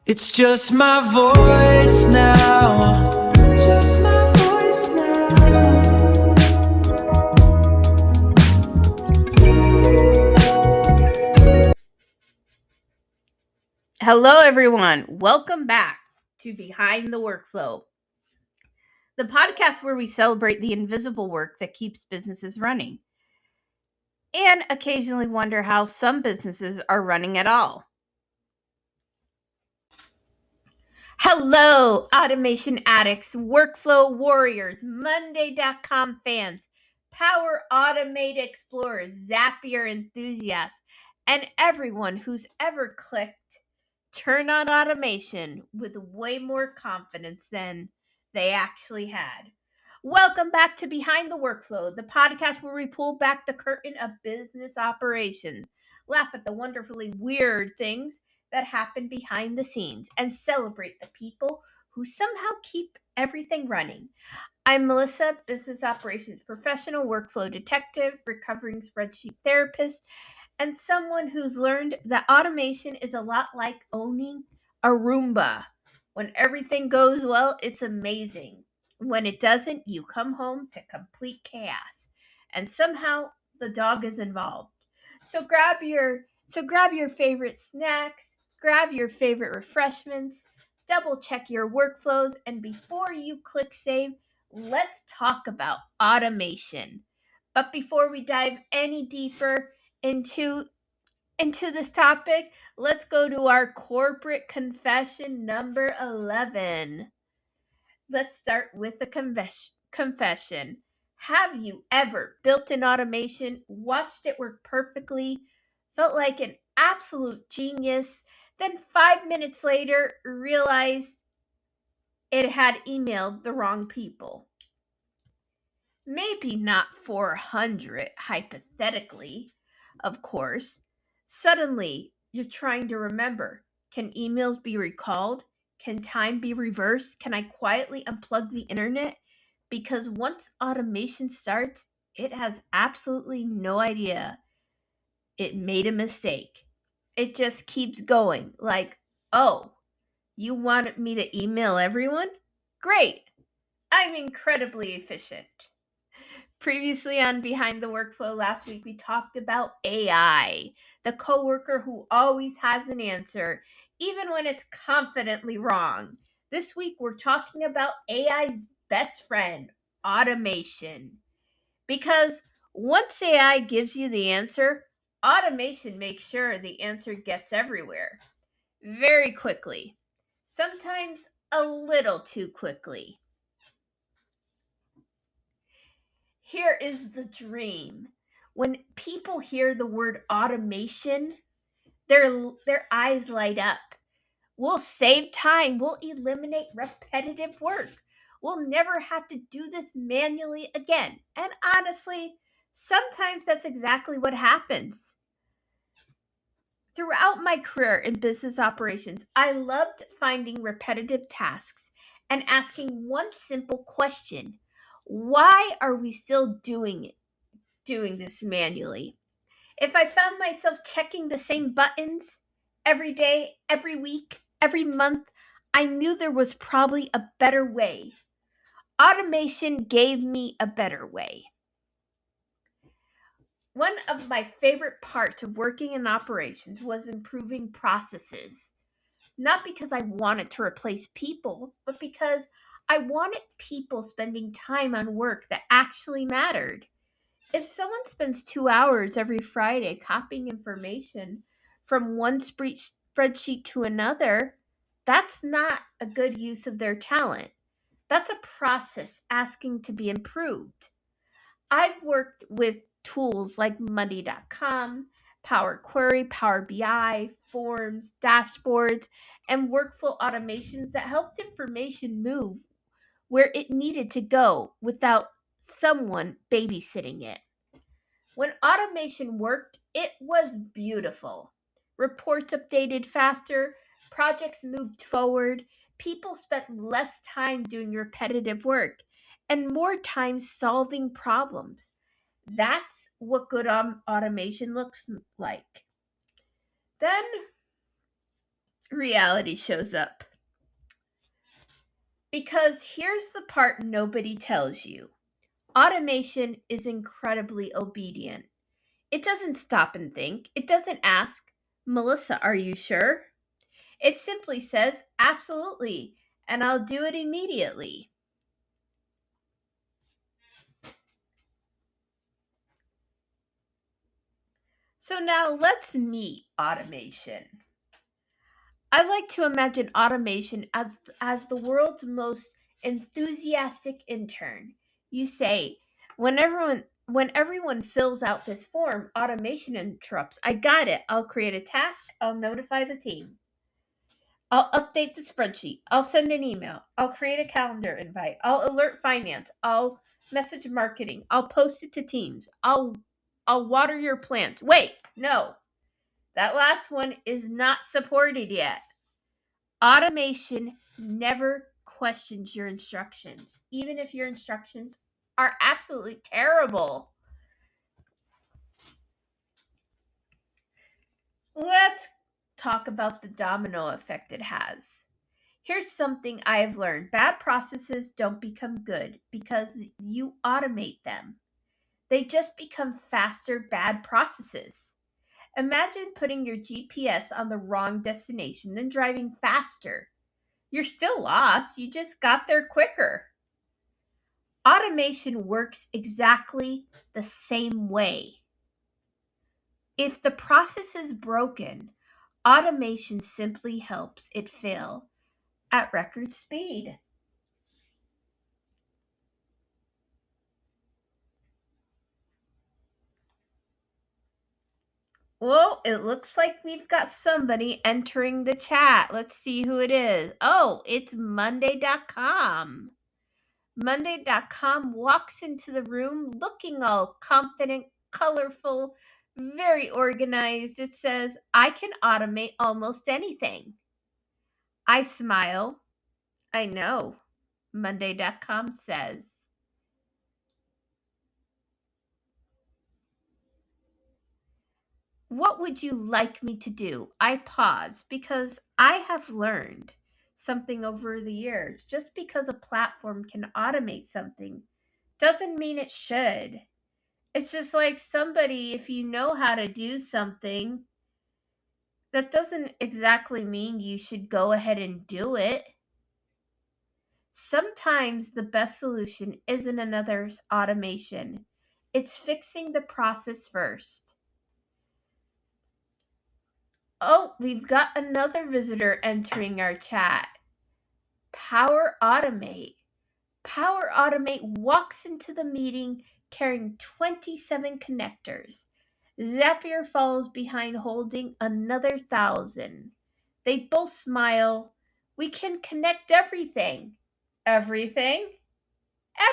It's just my voice now. Just my voice now. Hello, everyone. Welcome back to Behind the Workflow, the podcast where we celebrate the invisible work that keeps businesses running and occasionally wonder how some businesses are running at all. Hello, automation addicts, workflow warriors, Monday.com fans, Power Automate explorers, Zapier enthusiasts, and everyone who's ever clicked turn on automation with way more confidence than they actually had. Welcome back to Behind the Workflow, the podcast where we pull back the curtain of business operations, laugh at the wonderfully weird things that happen behind the scenes, and celebrate the people who somehow keep everything running. I'm Melissa, business operations professional, workflow detective, recovering spreadsheet therapist, and someone who's learned that automation is a lot like owning a Roomba. When everything goes well, it's amazing. When it doesn't, you come home to complete chaos. And somehow the dog is involved. So grab your favorite snacks, grab your favorite refreshments, double check your workflows, and before you click save, let's talk about automation. But before we dive any deeper, into this topic, let's go to our corporate confession number 11. Let's start with the confession. Have you ever built an automation, watched it work perfectly, felt like an absolute genius, then 5 minutes later realized it had emailed the wrong people? Maybe not 400, hypothetically, of course. Suddenly, you're trying to remember, can emails be recalled? Can time be reversed? Can I quietly unplug the internet? Because once automation starts, it has absolutely no idea it made a mistake. It just keeps going, like, oh, you wanted me to email everyone? Great, I'm incredibly efficient. Previously on Behind the Workflow last week, we talked about AI, the coworker who always has an answer, even when it's confidently wrong. This week, we're talking about AI's best friend, automation. Because once AI gives you the answer, automation makes sure the answer gets everywhere very quickly, sometimes a little too quickly. Here is the dream. When people hear the word automation, their eyes light up. We'll save time, we'll eliminate repetitive work. We'll never have to do this manually again. And honestly, sometimes that's exactly what happens. Throughout my career in business operations, I loved finding repetitive tasks and asking one simple question: why are we still doing this manually? If I found myself checking the same buttons every day, every week, every month, I knew there was probably a better way. Automation gave me a better way. One of my favorite parts of working in operations was improving processes. Not because I wanted to replace people, but because I wanted people spending time on work that actually mattered. If someone spends 2 hours every Friday copying information from one spreadsheet to another, that's not a good use of their talent. That's a process asking to be improved. I've worked with tools like Monday.com, Power Query, Power BI, forms, dashboards, and workflow automations that helped information move where it needed to go without someone babysitting it. When automation worked, it was beautiful. Reports updated faster, projects moved forward, people spent less time doing repetitive work and more time solving problems. That's what good automation looks like. Then reality shows up. Because here's the part nobody tells you: automation is incredibly obedient. It doesn't stop and think, it doesn't ask, Melissa, are you sure? It simply says, absolutely, and I'll do it immediately. So now let's meet automation. I like to imagine automation as the world's most enthusiastic intern. You say, when everyone fills out this form, automation interrupts. I got it. I'll create a task. I'll notify the team. I'll update the spreadsheet. I'll send an email. I'll create a calendar invite. I'll alert finance. I'll message marketing. I'll post it to teams. I'll water your plants. Wait, no. That last one is not supported yet. Automation never questions your instructions, even if your instructions are absolutely terrible. Let's talk about the domino effect it has. Here's something I have learned: bad processes don't become good because you automate them, they just become faster, bad processes. Imagine putting your GPS on the wrong destination and driving faster. You're still lost, you just got there quicker. Automation works exactly the same way. If the process is broken, automation simply helps it fail at record speed. Well, it looks like we've got somebody entering the chat. Let's see who it is. Oh, it's Monday.com. Monday.com walks into the room looking all confident, colorful, very organized. It says, I can automate almost anything. I smile. I know, Monday.com says. What would you like me to do? I pause because I have learned something over the years. Just because a platform can automate something doesn't mean it should. It's just like somebody, if you know how to do something, that doesn't exactly mean you should go ahead and do it. Sometimes the best solution isn't another's automation, it's fixing the process first. Oh, we've got another visitor entering our chat. Power Automate. Power Automate walks into the meeting carrying 27 connectors. Zapier follows behind holding another 1,000. They both smile. We can connect everything. Everything?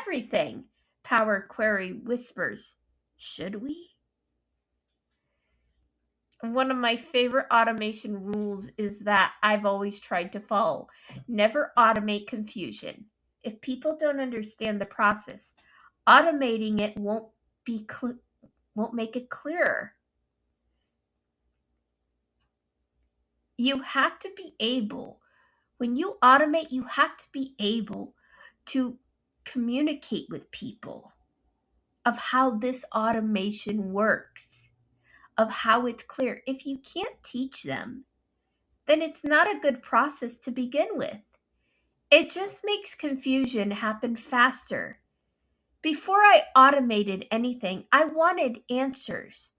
Everything. Power Query whispers. Should we? One of my favorite automation rules is that I've always tried to follow: never automate confusion. If people don't understand the process, automating it won't make it clearer. You have to be able, when you automate, you have to be able to communicate with people of how this automation works, of how it's clear. If you can't teach them, then it's not a good process to begin with. It just makes confusion happen faster. Before I automated anything, I wanted answers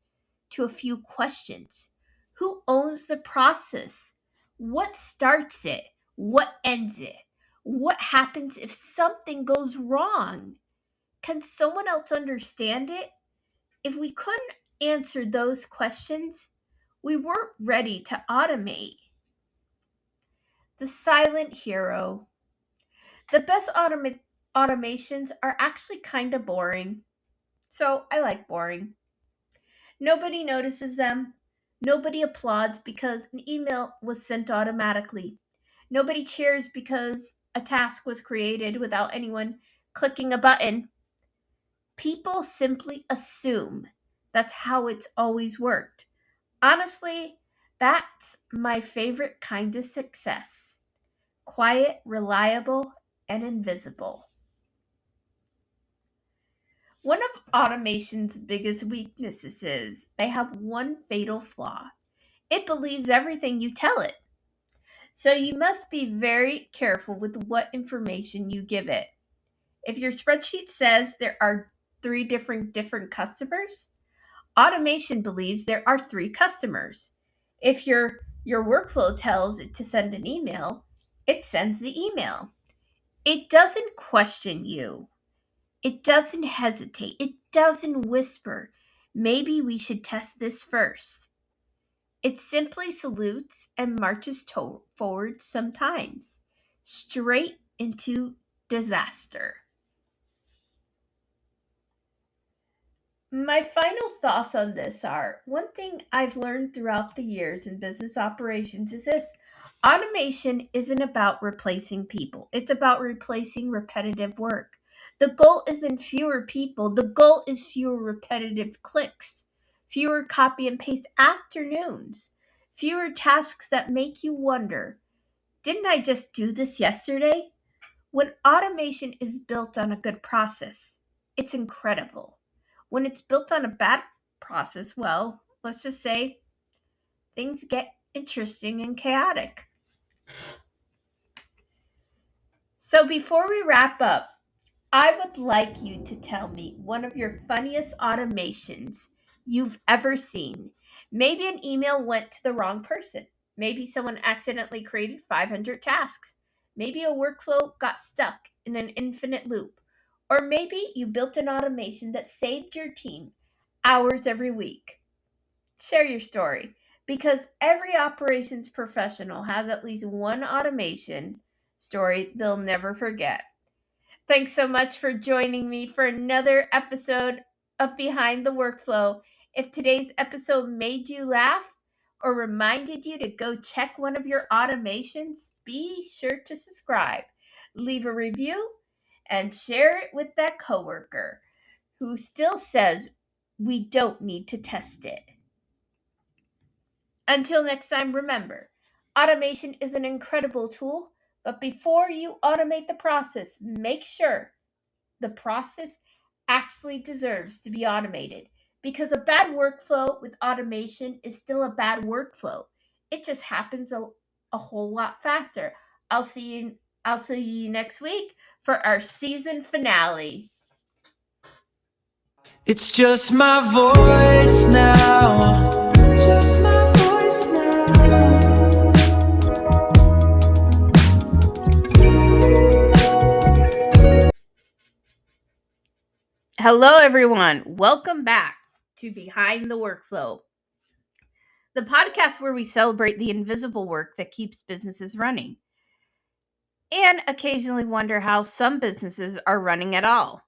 to a few questions. Who owns the process? What starts it? What ends it? What happens if something goes wrong? Can someone else understand it? If we couldn't answer those questions, we weren't ready to automate. The silent hero. The best automations are actually kind of boring. So I like boring. Nobody notices them. Nobody applauds because an email was sent automatically. Nobody cheers because a task was created without anyone clicking a button. People simply assume that's how it's always worked. Honestly, That's my favorite kind of success. Quiet, reliable, and invisible. One of automation's biggest weaknesses is they have one fatal flaw. It believes everything you tell it. So you must be very careful with what information you give it. If your spreadsheet says there are three different customers, automation believes there are three customers. If your workflow tells it to send an email, it sends the email. It doesn't question you. It doesn't hesitate. It doesn't whisper, maybe we should test this first. It simply salutes and marches forward sometimes, straight into disaster. My final thoughts on this are one thing I've learned throughout the years in business operations is this: automation isn't about replacing people, it's about replacing repetitive work. The goal isn't fewer people, the goal is fewer repetitive clicks, fewer copy and paste afternoons, fewer tasks that make you wonder, didn't I just do this yesterday? When automation is built on a good process, it's incredible. When it's built on a bad process, well, let's just say things get interesting and chaotic. So before we wrap up, I would like you to tell me one of your funniest automations you've ever seen. Maybe an email went to the wrong person. Maybe someone accidentally created 500 tasks. Maybe a workflow got stuck in an infinite loop. Or maybe you built an automation that saved your team hours every week. Share your story because every operations professional has at least one automation story they'll never forget. Thanks so much for joining me for another episode of Behind the Workflow. If today's episode made you laugh or reminded you to go check one of your automations, be sure to subscribe, leave a review, and share it with that coworker who still says we don't need to test it. Until next time, remember, automation is an incredible tool, but before you automate the process, make sure the process actually deserves to be automated, because a bad workflow with automation is still a bad workflow. It just happens a whole lot faster. I'll see you next week for our season finale. It's just my voice now. Just my voice now. Hello everyone. Welcome back to Behind the Workflow, the podcast where we celebrate the invisible work that keeps businesses running and occasionally wonder how some businesses are running at all.